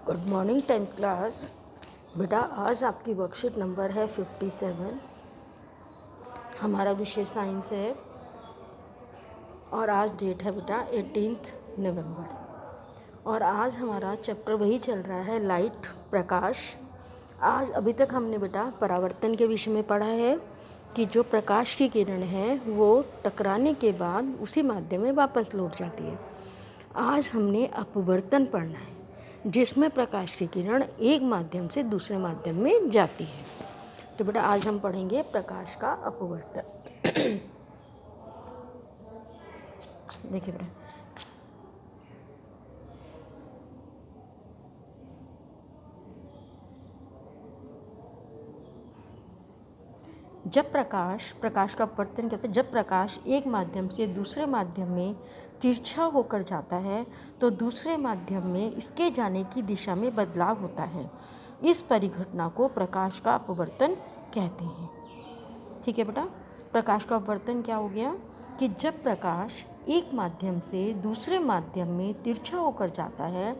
Good morning 10th class. बेटा आज आपकी वर्कशीट नंबर है 57। हमारा विषय साइंस है और आज डेट है बेटा 18 नवंबर। और आज हमारा चैप्टर वही चल रहा है, लाइट, प्रकाश। आज अभी तक हमने बेटा परावर्तन के विषय में पढ़ा है कि जो प्रकाश की किरण है वो टकराने के बाद उसी माध्यम में वापस लौट जाती है। आज हमने अपवर्तन पढ़ना है, जिसमें प्रकाश की किरण एक माध्यम से दूसरे माध्यम में जाती है। तो बेटा आज हम पढ़ेंगे प्रकाश का अपवर्तन। देखिए बेटा, जब प्रकाश का अपवर्तन कहते हैं जब प्रकाश एक माध्यम से दूसरे माध्यम में तिरछा होकर जाता है तो दूसरे माध्यम में इसके जाने की दिशा में बदलाव होता है। इस परिघटना को प्रकाश का अपवर्तन कहते हैं। ठीक है बेटा, प्रकाश का अपवर्तन क्या हो गया कि जब प्रकाश एक माध्यम से दूसरे माध्यम में तिरछा होकर जाता है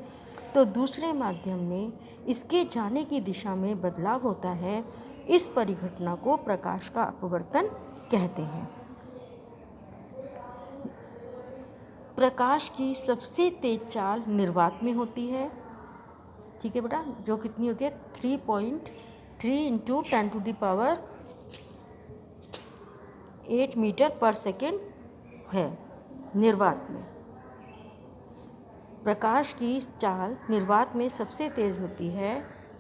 तो दूसरे माध्यम में इसके जाने की दिशा में बदलाव होता है। इस परिघटना को प्रकाश का अपवर्तन कहते हैं। प्रकाश की सबसे तेज चाल निर्वात में होती है। ठीक है बेटा, जो कितनी होती है 3.3 × 10⁸ मीटर पर सेकेंड है निर्वात में। प्रकाश की चाल निर्वात में सबसे तेज़ होती है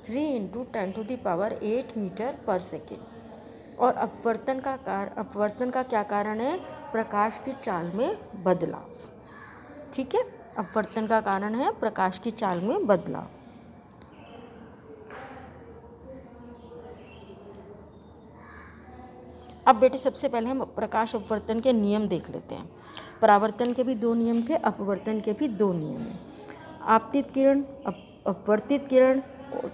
3 × 10⁸ मीटर पर सेकेंड। और अपवर्तन का क्या कारण है? प्रकाश की चाल में बदलाव। ठीक है, अपवर्तन का कारण है प्रकाश की चाल में बदलाव। अब बेटे सबसे पहले हम प्रकाश अपवर्तन के नियम देख लेते हैं। परावर्तन के भी 2 नियम थे, अपवर्तन के भी 2 नियम हैं। आपतित किरण, अपवर्तित किरण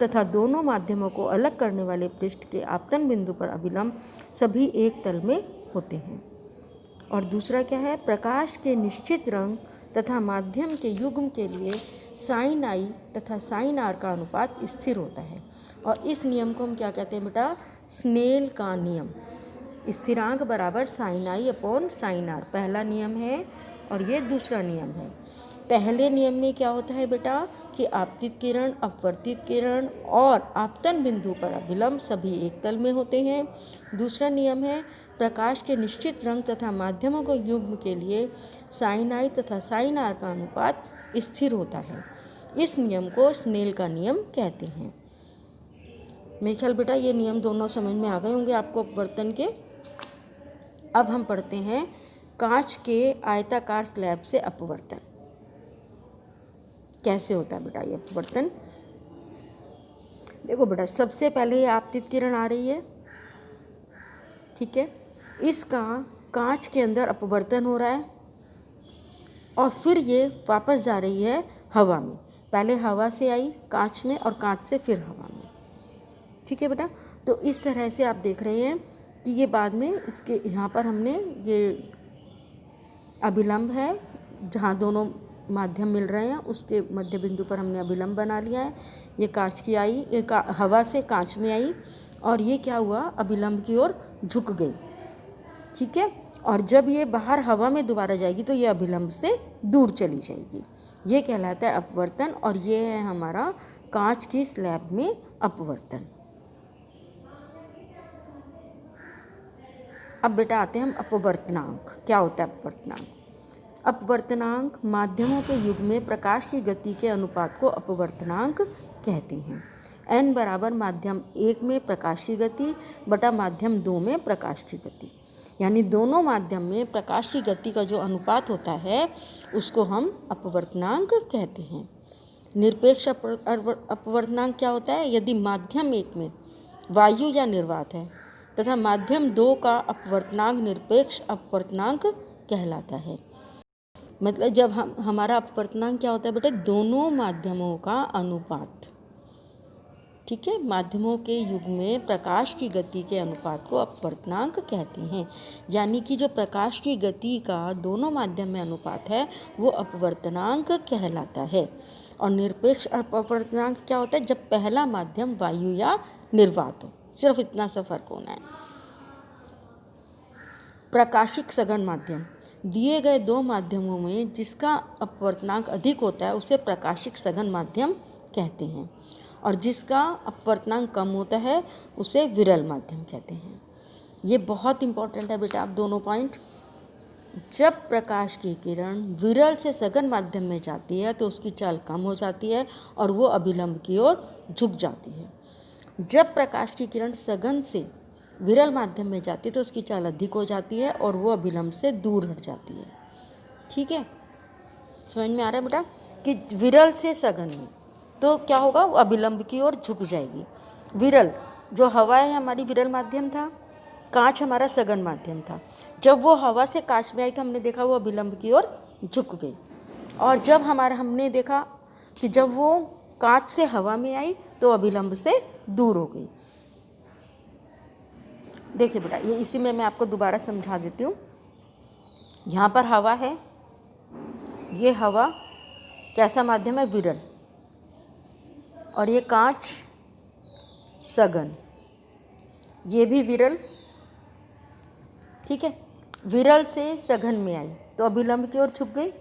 तथा दोनों माध्यमों को अलग करने वाले पृष्ठ के आपतन बिंदु पर अभिलंब सभी एक तल में होते हैं। और दूसरा क्या है? प्रकाश के निश्चित रंग तथा माध्यम के युग्म के लिए साइन आई तथा साइन आर का अनुपात स्थिर होता है। और इस नियम को हम क्या कहते हैं बेटा? स्नेल का नियम। स्थिरांक बराबर sine i upon sine r पहला नियम है और ये दूसरा नियम है। पहले नियम में क्या होता है बेटा कि आपतित किरण, अपवर्तित किरण और आपतन बिंदु पर अभिलंब सभी एक तल में होते हैं। दूसरा नियम है प्रकाश के निश्चित रंग तथा माध्यमों के युग्म के लिए साइन आई तथा साइन आर का अनुपात स्थिर होता है। इस नियम को स्नेल का नियम कहते हैं। मेरे ख्याल बेटा ये नियम दोनों समझ में आ गए होंगे आपको अपवर्तन के। अब हम पढ़ते हैं कांच के आयताकार स्लैब से अपवर्तन कैसे होता है बेटा। ये अपवर्तन देखो बेटा, सबसे पहले ये आपतित किरण आ रही है। ठीक है, इसका कांच के अंदर अपवर्तन हो रहा है और फिर ये वापस जा रही है हवा में। पहले हवा से आई कांच में और कांच से फिर हवा में। ठीक है बेटा, तो इस तरह से आप देख रहे हैं कि ये बाद में इसके यहाँ पर हमने ये अभिलंब है जहाँ दोनों माध्यम मिल रहे हैं, उसके मध्य बिंदु पर हमने अभिलंब बना लिया है। ये कांच की आई, हवा से कांच में आई और ये क्या हुआ? अभिलंब की ओर झुक गई। ठीक है, और जब ये बाहर हवा में दोबारा जाएगी तो ये अभिलंब से दूर चली जाएगी। ये कहलाता है अपवर्तन और ये है हमारा कांच की स्लैब में अपवर्तन। अब बेटा आते हैं हम अपवर्तनांक। क्या होता है अपवर्तनांक? अपवर्तनांक माध्यमों के युग्म में प्रकाश की गति के अनुपात को अपवर्तनांक कहते हैं। n बराबर माध्यम 1 में प्रकाश की गति बटा माध्यम 2 में प्रकाश की गति, यानी दोनों माध्यम में प्रकाश की गति का जो अनुपात होता है उसको हम अपवर्तनांक कहते हैं। निरपेक्ष अपवर्तनांक क्या होता है? यदि माध्यम 1 में वायु या निर्वात है तथा माध्यम 2 का अपवर्तनांक निरपेक्ष अपवर्तनांक कहलाता है। मतलब जब हमारा अपवर्तनांक क्या होता है बेटे? दोनों माध्यमों का अनुपात। ठीक है, माध्यमों के युग्म में प्रकाश की गति के अनुपात को अपवर्तनांक कहते हैं। यानी कि जो प्रकाश की गति का दोनों माध्यम में अनुपात है वो अपवर्तनांक कहलाता है। और निरपेक्ष अपवर्तनांक क्या होता है, जब पहला माध्यम वायु या निर्वात हो। सिर्फ इतना सा फर्क होना है। प्रकाशिक सघन माध्यम, दिए गए दो माध्यमों में जिसका अपवर्तनांक अधिक होता है उसे प्रकाशिक सघन माध्यम कहते हैं, और जिसका अपवर्तनांक कम होता है उसे विरल माध्यम कहते हैं। ये बहुत इंपॉर्टेंट है बेटा, आप दोनों पॉइंट। जब प्रकाश की किरण विरल से सघन माध्यम में जाती है तो उसकी चाल कम हो जाती है और वो अभिलंब की ओर झुक जाती है। जब प्रकाश की किरण सघन से विरल माध्यम में जाती है तो उसकी चाल अधिक हो जाती है और वो अभिलंब से दूर हट जाती है। ठीक है, समझ में आ रहा है बेटा कि विरल से सघन में तो क्या होगा, वो अभिलंब की ओर झुक जाएगी। विरल जो हवा है हमारी विरल माध्यम था, कांच हमारा सघन माध्यम था। जब वो हवा से कांच में आई तो हमने देखा वो अभिलंब की ओर झुक गई, और जब हमने देखा कि जब वो कांच से हवा में आई तो अभिलंब से दूर हो गई। देखिए बेटा, ये इसी में मैं आपको दोबारा समझा देती हूँ। यहाँ पर हवा है, ये हवा कैसा माध्यम है, विरल, और ये कांच सघन, ये भी विरल। ठीक है, विरल से सघन में आई तो अभिलंब की ओर झुक गई,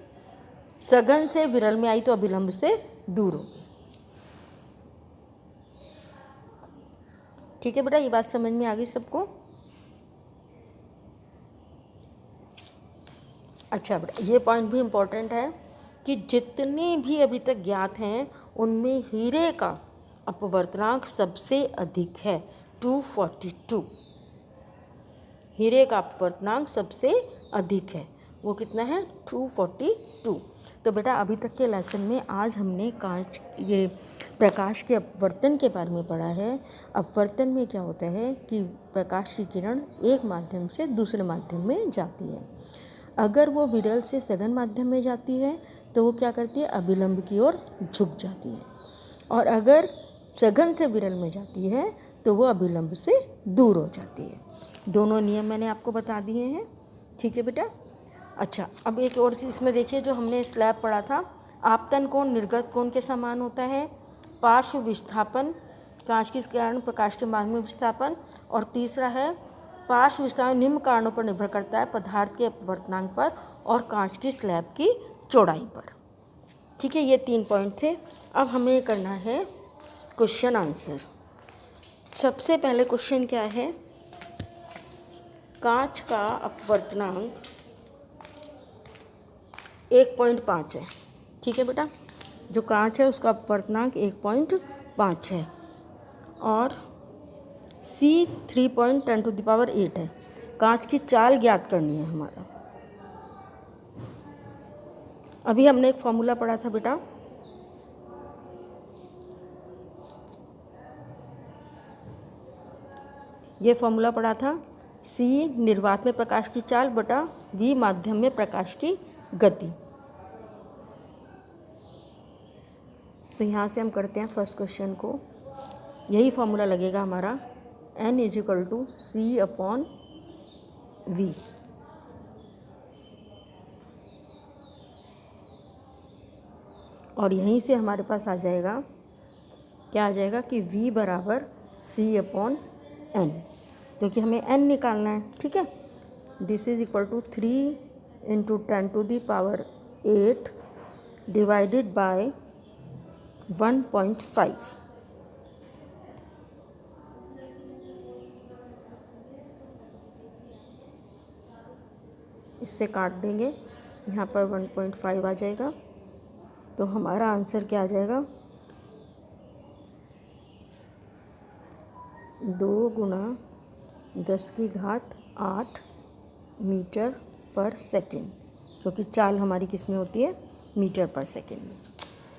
सघन से विरल में आई तो अभिलंब से दूर हो गई। ठीक है बेटा, ये बात समझ में आ गई सबको। अच्छा बेटा, ये पॉइंट भी इम्पोर्टेंट है कि जितने भी अभी तक ज्ञात हैं उनमें हीरे का अपवर्तनांक सबसे अधिक है, 242। हीरे का अपवर्तनांक सबसे अधिक है, वो कितना है, 242। तो बेटा अभी तक के लेसन में आज हमने ये प्रकाश के अपवर्तन के बारे में पढ़ा है। अपवर्तन में क्या होता है कि प्रकाश की किरण एक माध्यम से दूसरे माध्यम में जाती है। अगर वो विरल से सघन माध्यम में जाती है तो वो क्या करती है, अभिलंब की ओर झुक जाती है, और अगर सघन से विरल में जाती है तो वो अभिलंब से दूर हो जाती है। दोनों नियम मैंने आपको बता दिए हैं। ठीक है बेटा। अच्छा, अब एक और चीज़ इसमें देखिए, जो हमने स्लैब पढ़ा था, आपतन कोण निर्गत कोण के समान होता है, पार्श्व विस्थापन, कांच के कारण प्रकाश के मार्ग में विस्थापन, और तीसरा है पार्श्व विस्थापन निम्न कारणों पर निर्भर करता है, पदार्थ के अपवर्तनांक पर और कांच की स्लैब की चौड़ाई पर। ठीक है, ये 3 पॉइंट थे। अब हमें करना है क्वेश्चन आंसर। सबसे पहले क्वेश्चन क्या है, कांच का अपवर्तनांक 1.5 है। ठीक है बेटा, जो कांच है उसका अपवर्तनांक 1.5 है, और C 3.10⁸ है। कांच की चाल ज्ञात करनी है हमारा। अभी हमने एक फॉर्मूला पढ़ा था बेटा, ये फॉर्मूला पढ़ा था, C निर्वात में प्रकाश की चाल बटा V माध्यम में प्रकाश की गति। तो यहाँ से हम करते हैं फर्स्ट क्वेश्चन को, यही फॉर्मूला लगेगा हमारा, N = C/V। और यहीं से हमारे पास आ जाएगा, क्या आ जाएगा कि V = C/N, क्योंकि हमें N निकालना है। ठीक है, this is equal to 3 × 10⁸ divided by 1.5। इससे काट देंगे, यहाँ पर 1.5 आ जाएगा, तो हमारा आंसर क्या आ जाएगा, 2 × 10⁸ मीटर पर सेकेंड, क्योंकि चाल हमारी किस में होती है, मीटर पर सेकेंड में।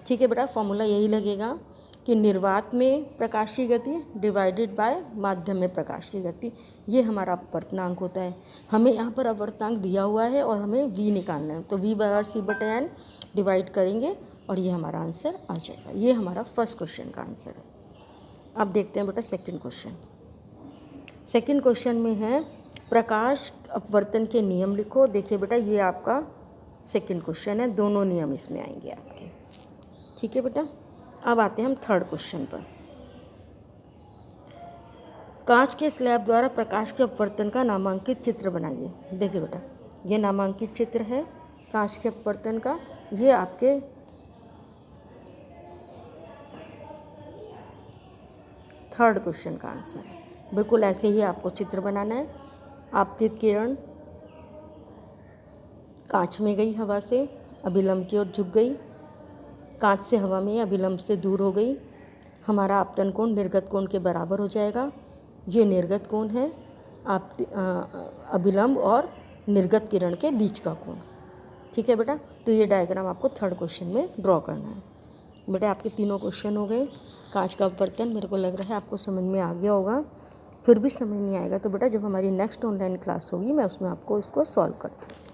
ठीक है बेटा, फॉर्मूला यही लगेगा कि निर्वात में प्रकाश की गति डिवाइडेड बाय माध्यम में प्रकाश की गति, ये हमारा अपवर्तनांक होता है। हमें यहाँ पर अपवर्तनांक दिया हुआ है और हमें V निकालना है, तो V = C/N डिवाइड करेंगे और ये हमारा आंसर आ जाएगा। ये हमारा फर्स्ट क्वेश्चन का आंसर है। अब देखते हैं बेटा सेकंड क्वेश्चन। सेकंड क्वेश्चन में है प्रकाश अपवर्तन के नियम लिखो। देखिए बेटा, ये आपका सेकंड क्वेश्चन है, दोनों नियम इसमें आएंगे आपके। ठीक है बेटा। अब आते हैं हम थर्ड क्वेश्चन पर। कांच के स्लैब द्वारा प्रकाश के अपवर्तन का नामांकित चित्र बनाइए। देखिए बेटा, ये नामांकित चित्र है कांच के अपवर्तन का। ये आपके थर्ड क्वेश्चन का आंसर है। बिल्कुल ऐसे ही आपको चित्र बनाना है। आपतित किरण कांच में गई हवा से, अभिलंब की ओर झुक गई, कांच से हवा में अभिलंब से दूर हो गई। हमारा आपतन कोण निर्गत कोण के बराबर हो जाएगा। ये निर्गत कोण है अभिलंब और निर्गत किरण के बीच का कोण। ठीक है बेटा, तो ये डायग्राम आपको थर्ड क्वेश्चन में ड्रॉ करना है। बेटा आपके तीनों क्वेश्चन हो गए। कांच का अपवर्तन मेरे को लग रहा है आपको समझ में आ गया होगा। फिर भी समझ नहीं आएगा तो बेटा जब हमारी नेक्स्ट ऑनलाइन क्लास होगी मैं उसमें आपको इसको सॉल्व करती हूँ।